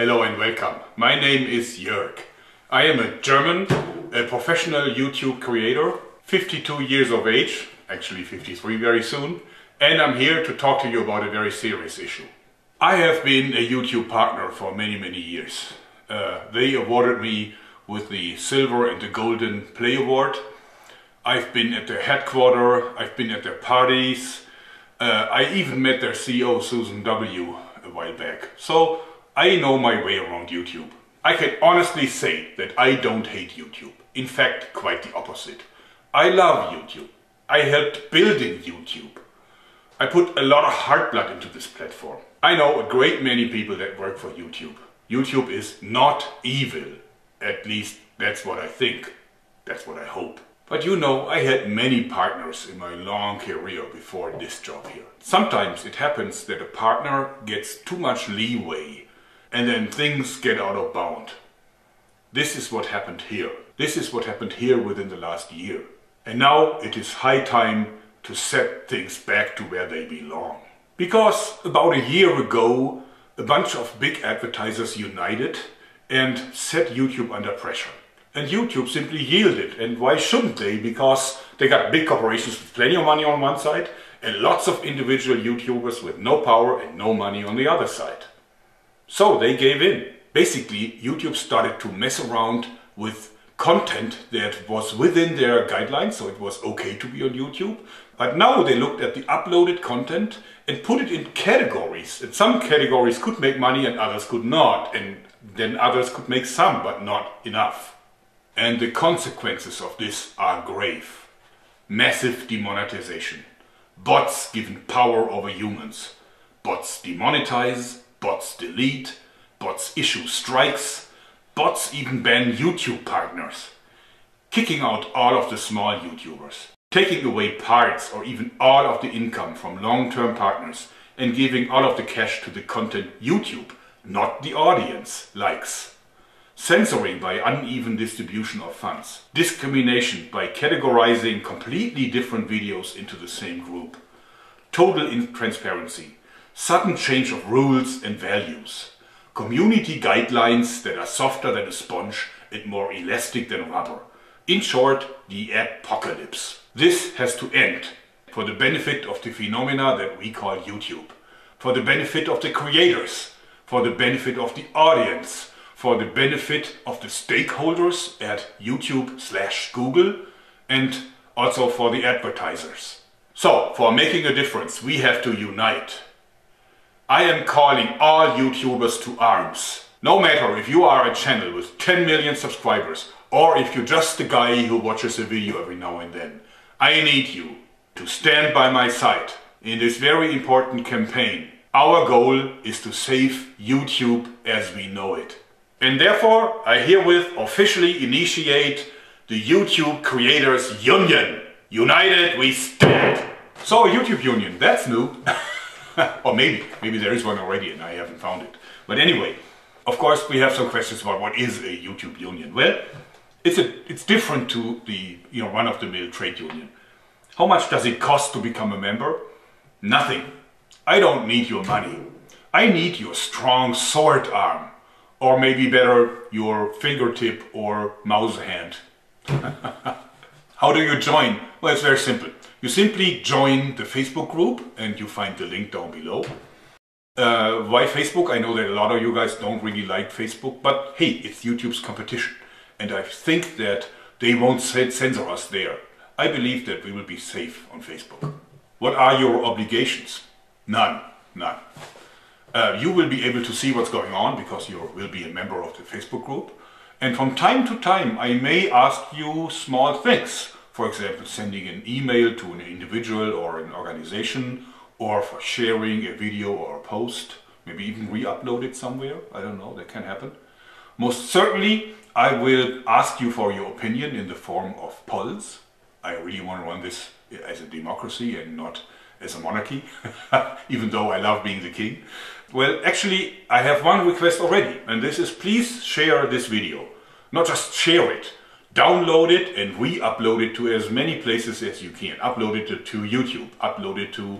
Hello and welcome. My name is Jörg. I am a German, a professional YouTube creator, 52 years of age, actually 53 very soon, and I'm here to talk to you about a very serious issue. I have been a YouTube partner for many years. They awarded me with the Silver and the Golden Play Award. I've been at their headquarters, I've been at their parties, I even met their CEO Susan W. a while back. So I know my way around YouTube. I can honestly say that I don't hate YouTube. In fact, quite the opposite. I love YouTube. I helped building YouTube. I put a lot of heart blood into this platform. I know a great many people that work for YouTube. YouTube is not evil. At least that's what I think. That's what I hope. But you know, I had many partners in my long career before this job here. Sometimes it happens that a partner gets too much leeway and then things get out of bound. This is what happened here. This is what happened here within the last year. And now it is high time to set things back to where they belong. Because about a year ago, a bunch of big advertisers united and set YouTube under pressure. And YouTube simply yielded. And why shouldn't they? Because they got big corporations with plenty of money on one side and lots of individual YouTubers with no power and no money on the other side. So they gave in. Basically, YouTube started to mess around with content that was within their guidelines, so it was okay to be on YouTube. But now they looked at the uploaded content and put it in categories. And some categories could make money and others could not. And then others could make some, but not enough. And the consequences of this are grave. Massive demonetization. Bots given power over humans. Bots demonetize, bots delete, bots issue strikes, bots even ban YouTube partners. Kicking out all of the small YouTubers. Taking away parts or even all of the income from long-term partners and giving all of the cash to the content YouTube, not the audience, likes. Censoring by uneven distribution of funds. Discrimination by categorizing completely different videos into the same group. Total intransparency. Sudden change of rules and values. Community guidelines that are softer than a sponge and more elastic than rubber. In short, the adpocalypse. This has to end for the benefit of the phenomena that we call YouTube. For the benefit of the creators. For the benefit of the audience. For the benefit of the stakeholders at YouTube/Google and also for the advertisers. So, for making a difference, we have to unite. I am calling all YouTubers to arms. No matter if you are a channel with 10 million subscribers or if you're just a guy who watches a video every now and then, I need you to stand by my side in this very important campaign. Our goal is to save YouTube as we know it. And therefore, I herewith officially initiate the YouTube Creators Union. United we stand. So, a YouTube Union, that's new. Or maybe there is one already and I haven't found it. But anyway, of course we have some questions about what is a YouTube Union. Well, it's different to the run-of-the-mill trade union. How much does it cost to become a member? Nothing. I don't need your money. I need your strong sword arm. Or maybe better, your fingertip or mouse hand. How do you join? Well, it's very simple. You simply join the Facebook group and you find the link down below. Why Facebook? I know that a lot of you guys don't really like Facebook, but hey, it's YouTube's competition. And I think that they won't censor us there. I believe that we will be safe on Facebook. What are your obligations? None. You will be able to see what's going on because you will be a member of the Facebook group. And from time to time I may ask you small things. For example, sending an email to an individual or an organization, or for sharing a video or a post, maybe even re-upload it somewhere. I don't know, that can happen. Most certainly I will ask you for your opinion in the form of polls. I really want to run this as a democracy and not as a monarchy, even though I love being the king. Well, actually, I have one request already, and this is please share this video. Not just share it, download it and re-upload it to as many places as you can. Upload it to YouTube, upload it to,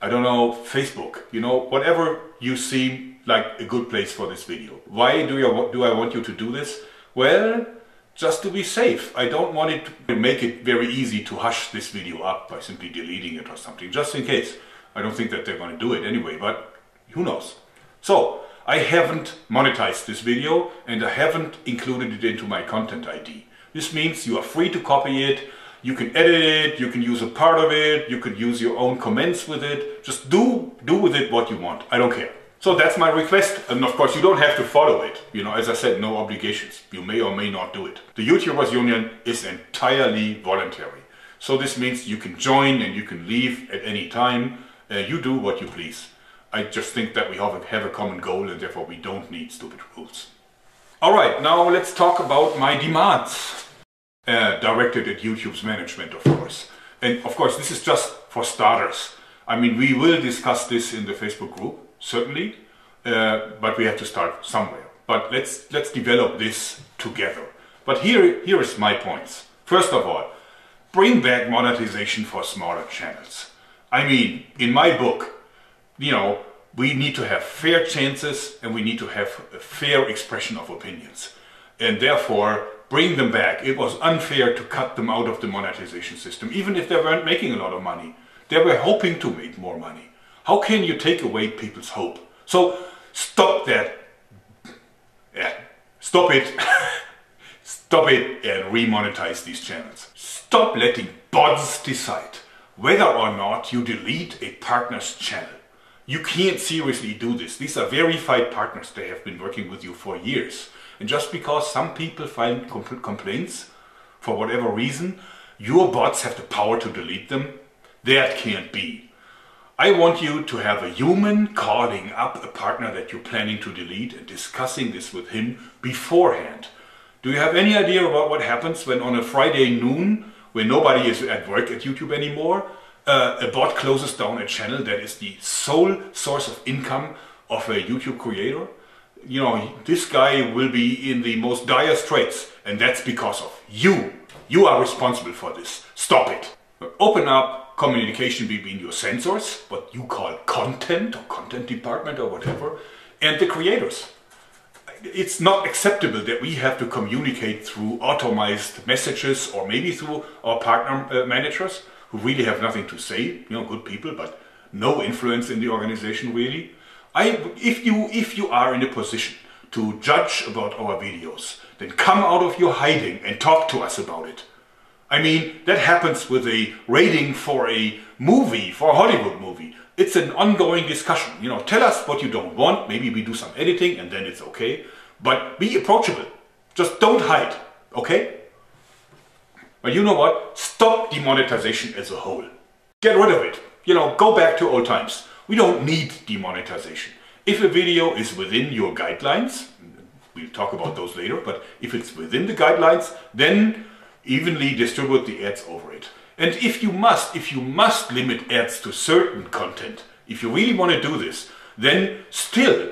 I don't know, Facebook, whatever you see like a good place for this video. Why do I want you to do this? Well, just to be safe. I don't want it to make it very easy to hush this video up by simply deleting it or something, just in case. I don't think that they're going to do it anyway, but who knows. So, I haven't monetized this video and I haven't included it into my content ID. This means you are free to copy it, you can edit it, you can use a part of it, you could use your own comments with it. Just do with it what you want. I don't care. So that's my request, and of course you don't have to follow it. You know, as I said, no obligations. You may or may not do it. The YouTubers Union is entirely voluntary. So this means you can join and you can leave at any time. You do what you please. I just think that we have a common goal and therefore we don't need stupid rules. Alright, now let's talk about my demands. Directed at YouTube's management, of course. And of course this is just for starters. I mean, we will discuss this in the Facebook group. Certainly, but we have to start somewhere. But let's develop this together. But here is my points. First of all, bring back monetization for smaller channels. I mean, in my book, you know, we need to have fair chances and we need to have a fair expression of opinions. And therefore, bring them back. It was unfair to cut them out of the monetization system, even if they weren't making a lot of money. They were hoping to make more money. How can you take away people's hope? So stop that. Yeah, stop it. Stop it and remonetize these channels. Stop letting bots decide whether or not you delete a partner's channel. You can't seriously do this. These are verified partners. They have been working with you for years. And just because some people file complaints for whatever reason, your bots have the power to delete them. That can't be. I want you to have a human calling up a partner that you're planning to delete and discussing this with him beforehand. Do you have any idea about what happens when on a Friday noon, when nobody is at work at YouTube anymore, a bot closes down a channel that is the sole source of income of a YouTube creator? You know, this guy will be in the most dire straits, and that's because of you. You are responsible for this. Stop it. Open up communication between your censors, what you call content or content department or whatever, and the creators. It's not acceptable that we have to communicate through automized messages or maybe through our partner managers who really have nothing to say, you know, good people, but no influence in the organization really. If you are in a position to judge about our videos, then come out of your hiding and talk to us about it. I mean, that happens with a rating for a movie, for a Hollywood movie. It's an ongoing discussion. You know, tell us what you don't want. Maybe we do some editing and then it's okay. But be approachable. Just don't hide, okay? But you know what? Stop demonetization as a whole. Get rid of it. You know, go back to old times. We don't need demonetization. If a video is within your guidelines, we'll talk about those later, but if it's within the guidelines, then evenly distribute the ads over it. And if you must limit ads to certain content, if you really want to do this, then still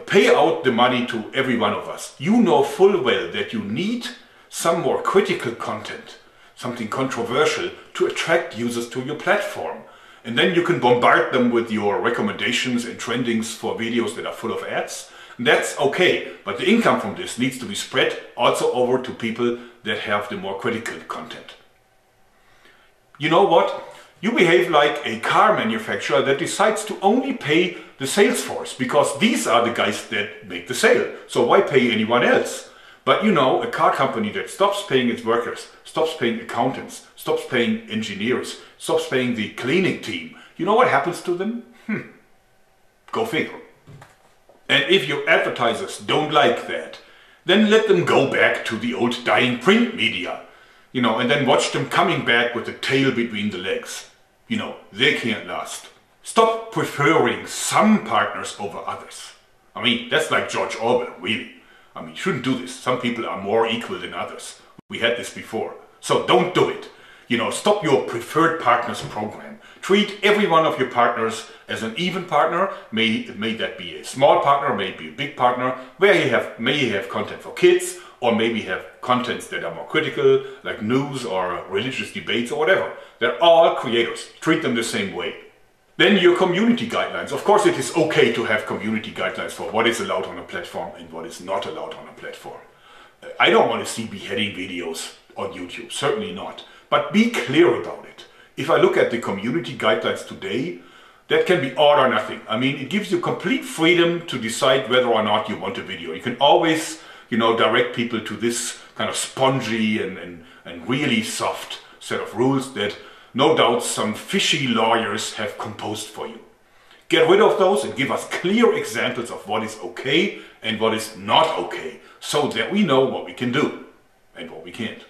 pay out the money to every one of us. You know full well that you need some more critical content, something controversial to attract users to your platform. And then you can bombard them with your recommendations and trendings for videos that are full of ads. That's okay, but the income from this needs to be spread also over to people that have the more critical content. You know what? You behave like a car manufacturer that decides to only pay the sales force because these are the guys that make the sale. So why pay anyone else? But you know, a car company that stops paying its workers, stops paying accountants, stops paying engineers, stops paying the cleaning team, you know what happens to them? Go figure. And if your advertisers don't like that, then let them go back to the old dying print media. You know, and then watch them coming back with the tail between the legs. You know, they can't last. Stop preferring some partners over others. I mean, that's like George Orwell, really. I mean, you shouldn't do this. Some people are more equal than others. We had this before. So don't do it. You know, stop your preferred partners program. Treat every one of your partners as an even partner. May that be a small partner, maybe a big partner, where may you have content for kids, or maybe have contents that are more critical, like news or religious debates or whatever. They're all creators. Treat them the same way. Then your community guidelines. Of course, it is okay to have community guidelines for what is allowed on a platform and what is not allowed on a platform. I don't want to see beheading videos on YouTube, certainly not. But be clear about it. If I look at the community guidelines today, that can be all or nothing. I mean, it gives you complete freedom to decide whether or not you want a video. You can always, direct people to this kind of spongy and really soft set of rules that no doubt some fishy lawyers have composed for you. Get rid of those and give us clear examples of what is okay and what is not okay, so that we know what we can do and what we can't.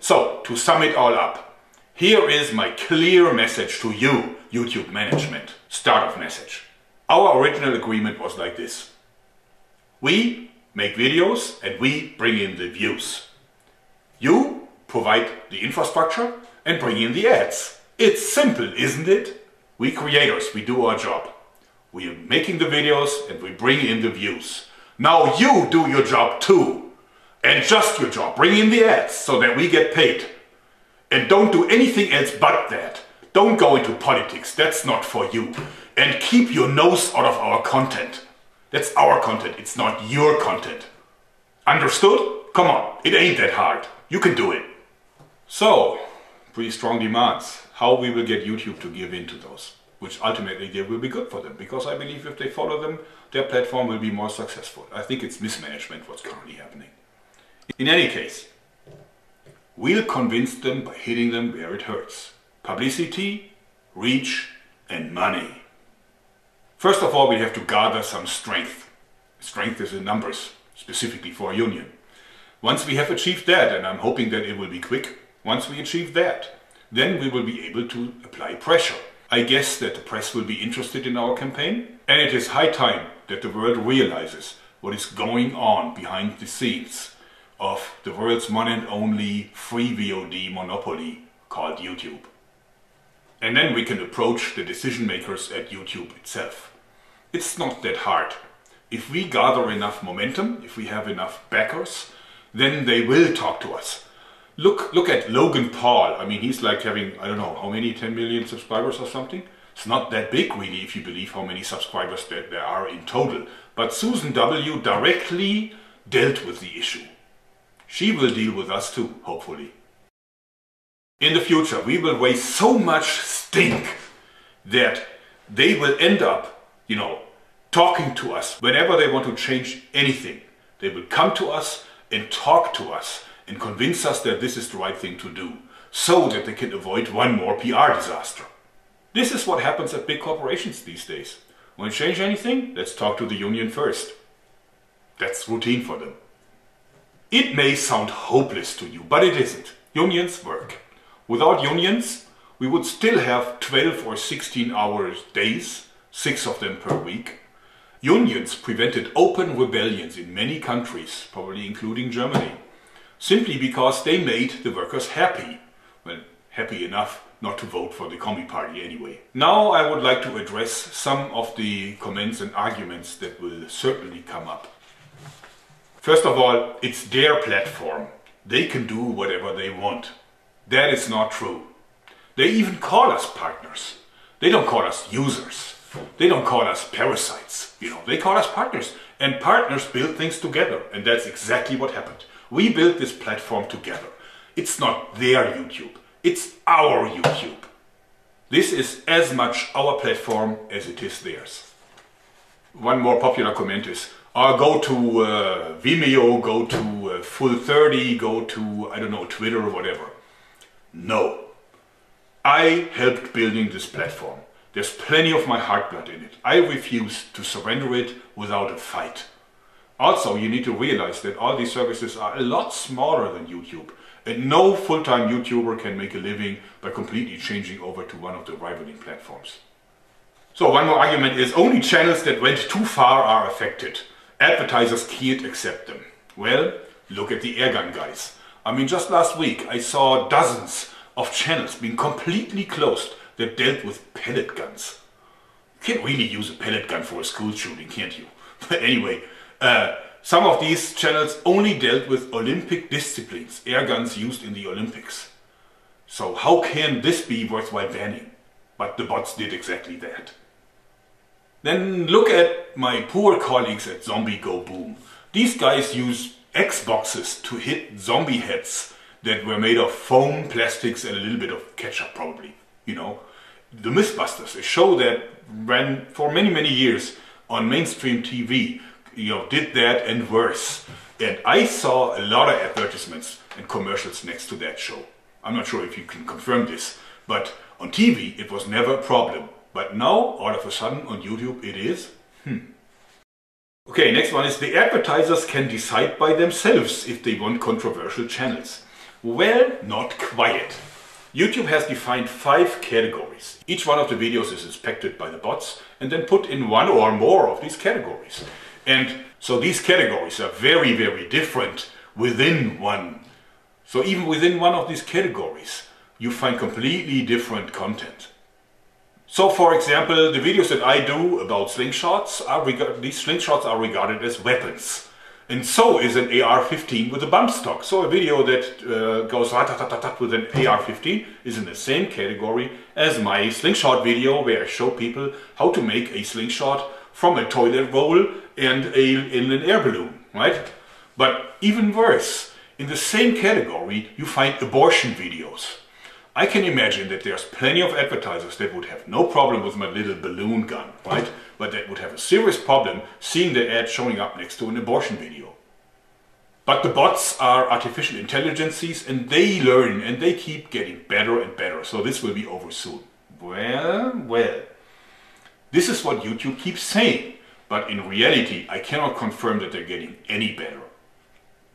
So, to sum it all up, here is my clear message to you, YouTube management. Start of message. Our original agreement was like this. We make videos and we bring in the views. You provide the infrastructure and bring in the ads. It's simple, isn't it? We creators, we do our job. We are making the videos and we bring in the views. Now you do your job too. And just your job. Bring in the ads so that we get paid. And don't do anything else but that. Don't go into politics, that's not for you. And keep your nose out of our content. That's our content, it's not your content. Understood? Come on, it ain't that hard. You can do it. So, pretty strong demands. How we will get YouTube to give in to those. Which ultimately they will be good for them. Because I believe if they follow them, their platform will be more successful. I think it's mismanagement what's currently happening. In any case, we'll convince them by hitting them where it hurts. Publicity, reach, and money. First of all, we have to gather some strength. Strength is in numbers, specifically for a union. Once we have achieved that, and I'm hoping that it will be quick, once we achieve that, then we will be able to apply pressure. I guess that the press will be interested in our campaign, and it is high time that the world realizes what is going on behind the scenes of the world's one and only free VOD monopoly called YouTube. And then we can approach the decision makers at YouTube itself. It's not that hard. If we gather enough momentum, if we have enough backers, then they will talk to us. Look at Logan Paul. I mean, he's like having, I don't know, how many, 10 million subscribers or something? It's not that big really if you believe how many subscribers there are in total. But Susan W. directly dealt with the issue. She will deal with us too, hopefully. In the future, we will raise so much stink that they will end up, talking to us whenever they want to change anything. They will come to us and talk to us and convince us that this is the right thing to do, so that they can avoid one more PR disaster. This is what happens at big corporations these days. Want to change anything? Let's talk to the union first. That's routine for them. It may sound hopeless to you, but it isn't. Unions work. Without unions, we would still have 12 or 16-hour days, 6 of them per week. Unions prevented open rebellions in many countries, probably including Germany, simply because they made the workers happy. Well, happy enough not to vote for the Commie Party anyway. Now I would like to address some of the comments and arguments that will certainly come up. First of all, it's their platform. They can do whatever they want. That is not true. They even call us partners. They don't call us users. They don't call us parasites. They call us partners. And partners build things together. And that's exactly what happened. We built this platform together. It's not their YouTube. It's our YouTube. This is as much our platform as it is theirs. One more popular comment is, go to Vimeo, go to Full30, go to, I don't know, Twitter or whatever. No. I helped building this platform. There's plenty of my heart blood in it. I refuse to surrender it without a fight. Also, you need to realize that all these services are a lot smaller than YouTube. And no full-time YouTuber can make a living by completely changing over to one of the rivaling platforms. So one more argument is only channels that went too far are affected. Advertisers can't accept them. Well, look at the airgun guys. I mean, just last week I saw dozens of channels being completely closed that dealt with pellet guns. You can't really use a pellet gun for a school shooting, can't you? But anyway, some of these channels only dealt with Olympic disciplines, air guns used in the Olympics. So how can this be worthwhile banning? but the bots did exactly that. Then look at my poor colleagues at Zombie Go Boom. These guys use Xboxes to hit zombie heads that were made of foam, plastics and a little bit of ketchup probably, you know. The Mythbusters, a show that ran for many years on mainstream TV, you know, did that and worse. And I saw a lot of advertisements and commercials next to that show. I'm not sure if you can confirm this, but on TV it was never a problem. But now, all of a sudden, on YouTube it is. Okay, next one is the advertisers can decide by themselves if they want controversial channels. Well, not quite. YouTube has defined 5 categories. Each one of the videos is inspected by the bots and then put in one or more of these categories. And so these categories are very different within one. So even within one of these categories, you find completely different content. So for example, the videos that I do about slingshots, these slingshots are regarded as weapons. And so is an AR-15 with a bump stock. So a video that goes rat-tat-tat-tat with an AR-15 is in the same category as my slingshot video where I show people how to make a slingshot from a toilet roll and in an air balloon, right? But even worse, in the same category you find abortion videos. I can imagine that there's plenty of advertisers that would have no problem with my little balloon gun, right? But that would have a serious problem seeing the ad showing up next to an abortion video. But the bots are artificial intelligences and they learn and they keep getting better and better. So this will be over soon. Well. This is what YouTube keeps saying. But in reality, I cannot confirm that they're getting any better.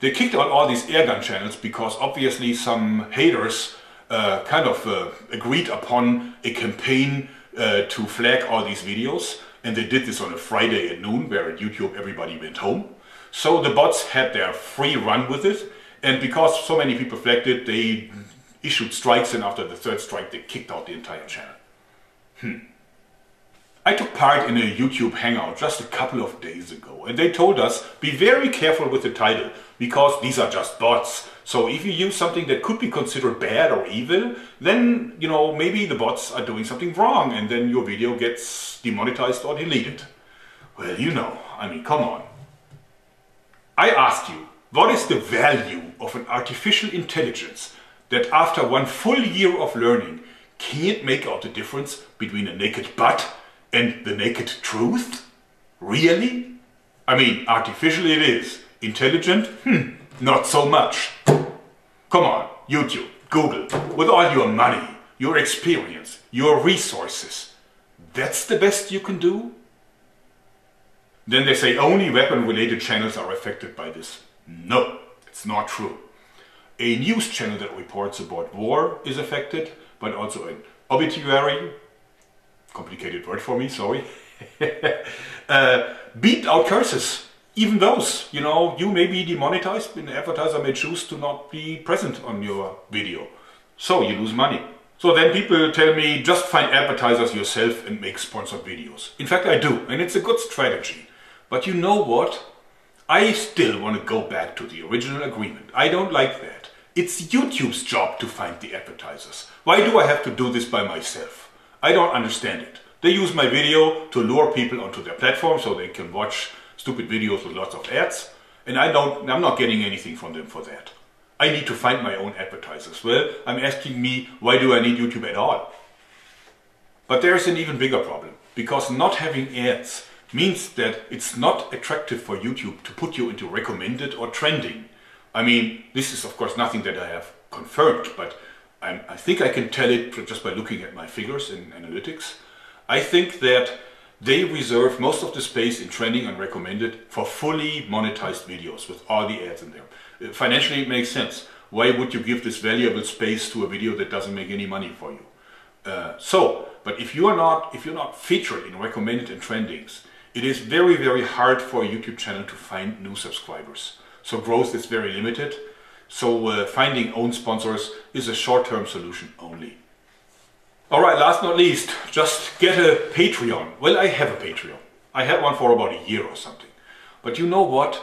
They kicked out all these airgun channels because obviously some haters agreed upon a campaign to flag all these videos, and they did this on a Friday at noon where at YouTube everybody went home. So the bots had their free run with it, and because so many people flagged it, they issued strikes, and after the 3rd strike they kicked out the entire channel. I took part in a YouTube hangout just a couple of days ago, and they told us be very careful with the title because these are just bots. So if you use something that could be considered bad or evil, then, you know, maybe the bots are doing something wrong and then your video gets demonetized or deleted. Well, you know, I mean, come on. I ask you, what is the value of an artificial intelligence that after one full year of learning can't make out the difference between a naked butt and the naked truth? Really? I mean, artificial it is. Intelligent? Not so much. Come on, YouTube, Google, with all your money, your experience, your resources, that's the best you can do? Then they say only weapon-related channels are affected by this. No, it's not true. A news channel that reports about war is affected, but also an obituary, complicated word for me, sorry, beeped out curses. Even those, you know, you may be demonetized and the advertiser may choose to not be present on your video. So you lose money. So then people tell me, just find advertisers yourself and make sponsored videos. In fact, I do, and it's a good strategy. But you know what? I still want to go back to the original agreement. I don't like that. It's YouTube's job to find the advertisers. Why do I have to do this by myself? I don't understand it. They use my video to lure people onto their platform so they can watch stupid videos with lots of ads, and I'm not getting anything from them for that. I need to find my own advertisers. Well, I'm asking me, why do I need YouTube at all? But there's an even bigger problem, because not having ads means that it's not attractive for YouTube to put you into recommended or trending. I mean, this is of course nothing that I have confirmed, but I think I can tell it just by looking at my figures in analytics. I think that they reserve most of the space in trending and recommended for fully monetized videos with all the ads in there. Financially it makes sense. Why would you give this valuable space to a video that doesn't make any money for you? But if you're not featured in recommended and trendings, it is very hard for a YouTube channel to find new subscribers. So growth is very limited. So finding own sponsors is a short-term solution only. Alright, last not least, just get a Patreon. Well, I have a Patreon. I had one for about a year or something. But you know what?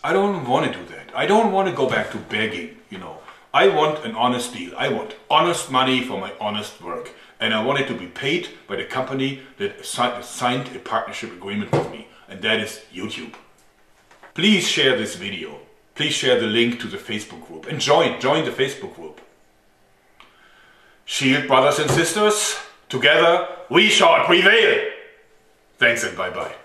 I don't want to do that. I don't want to go back to begging, you know. I want an honest deal. I want honest money for my honest work. and I wanted to be paid by the company that signed a partnership agreement with me, and that is YouTube. Please share this video. Please share the link to the Facebook group and join the Facebook group. Shield, brothers and sisters, together we shall prevail. Thanks and bye-bye.